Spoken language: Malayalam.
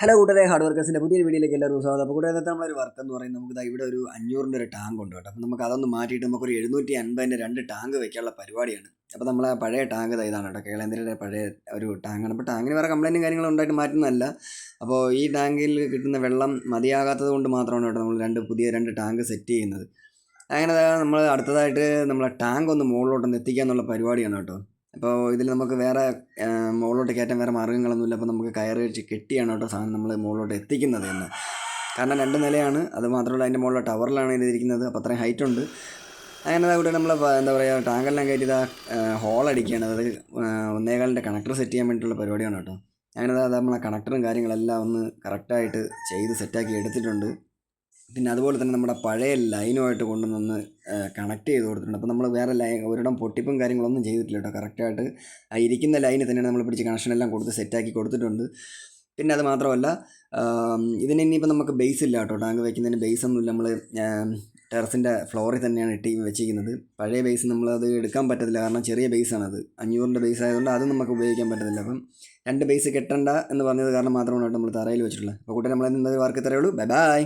ഹലോ കൂട്ടരെ, ഹാർഡ് വർക്കേഴ്സിൻ്റെ പുതിയൊരു വീഡിയോയിലേക്ക് എല്ലാവരും സ്വാഗതം. അപ്പോൾ കൂടെ നമ്മളൊരു വർക്ക് എന്ന് പറയുന്നത് നമുക്ക് ഇവിടെ ഒരു 500-ൻ്റെ ഒരു ടാങ്ക് ഉണ്ട് കേട്ടോ. അപ്പോൾ നമുക്ക് അതൊന്ന് മാറ്റിയിട്ട് നമുക്കൊരു 750-ൻ്റെ 2 ടാങ്ക് വെക്കാനുള്ള പരിപാടിയാണ്. അപ്പോൾ നമ്മളെ പഴയ ടാങ്ക് ഇതാണ് കേട്ടോ, കേളേന്ദ്രയുടെ പഴയ ഒരു ടാങ്കാണ്. അപ്പോൾ ടാങ്കിന് വേറെ കംപ്ലൈൻറ്റും കാര്യങ്ങളും ഉണ്ടായിട്ട് മാറ്റുന്നതല്ല. അപ്പോൾ ഈ ടാങ്കിൽ കിട്ടുന്ന വെള്ളം മതിയാകാത്തത് കൊണ്ട് മാത്രമാണ് കേട്ടോ നമ്മൾ പുതിയ രണ്ട് ടാങ്ക് സെറ്റ് ചെയ്യുന്നത്. അങ്ങനെ നമ്മൾ അടുത്തതായിട്ട് നമ്മളെ ടാങ്ക് ഒന്ന് മുകളിലോട്ടൊന്ന് എത്തിക്കുക എന്നുള്ള പരിപാടിയാണ് കേട്ടോ. അപ്പോൾ ഇതിൽ നമുക്ക് വേറെ മുകളിലോട്ട് കയറ്റാൻ വേറെ മാർഗ്ഗങ്ങളൊന്നുമില്ല. അപ്പോൾ നമുക്ക് കയറ് വെച്ച് കെട്ടിയാണ് കേട്ടോ സാധനം നമ്മൾ മുകളിലോട്ട് എത്തിക്കുന്നത് എന്ന്. കാരണം 2 നിലയാണ്, അത് മാത്രമല്ല അതിൻ്റെ മുകളിലെ ടവറിലാണ് ഇതിരിക്കുന്നത്. അപ്പോൾ അത്രയും ഹൈറ്റ് ഉണ്ട്. അങ്ങനെ കൂടെ നമ്മൾ എന്താ പറയുക, ടാങ്കെല്ലാം കയറ്റി ഹോളടിക്കുകയാണ്. അതായത് 1.25-ൻ്റെ കണക്ടർ സെറ്റ് ചെയ്യാൻ വേണ്ടിയിട്ടുള്ള പരിപാടിയാണ് കേട്ടോ. അങ്ങനെ അത് നമ്മളെ കണക്ടറും കാര്യങ്ങളെല്ലാം ഒന്ന് കറക്റ്റായിട്ട് ചെയ്ത് സെറ്റാക്കി എടുത്തിട്ടുണ്ട്. പിന്നെ അതുപോലെ തന്നെ നമ്മുടെ പഴയ ലൈനുമായിട്ട് കൊണ്ടുവന്ന് കണക്ട് ചെയ്ത് കൊടുത്തിട്ടുണ്ട്. അപ്പോൾ നമ്മൾ വേറെ ഒരിടം പൊട്ടിപ്പും കാര്യങ്ങളൊന്നും ചെയ്തിട്ടില്ല കേട്ടോ. കറക്റ്റായിട്ട് ആ ഇരിക്കുന്ന ലൈനിൽ തന്നെയാണ് നമ്മൾ പിടിച്ച് കണക്ഷനെല്ലാം കൊടുത്ത് സെറ്റാക്കി കൊടുത്തിട്ടുണ്ട്. പിന്നെ അത് മാത്രമല്ല, ഇതിന് ഇനിയിപ്പോൾ നമുക്ക് ബേസ് ഇല്ല കേട്ടോ. ടാങ്ക് വയ്ക്കുന്നതിന് ബേസൊന്നുമില്ല. നമ്മൾ ടെറസിൻ്റെ ഫ്ലോറിൽ തന്നെയാണ് വെച്ചിരിക്കുന്നത്. പഴയ ബേസ് നമ്മളത് എടുക്കാൻ പറ്റത്തില്ല, കാരണം ചെറിയ ബേസാണത്. 500-ൻ്റെ ബേസ് ആയതുകൊണ്ട് അത് നമുക്ക് ഉപയോഗിക്കാൻ പറ്റത്തില്ല. അപ്പം 2 ബേസ് കെട്ടണ്ട എന്ന് പറഞ്ഞത് കാരണം മാത്രമാണ് നമ്മൾ തറയിൽ വെച്ചിട്ടുള്ളത്. അപ്പോൾ കൂടെ നമ്മൾ ഇന്നത്തെ വർക്ക് ഇത്രയേ ഉള്ളൂ. Bye bye.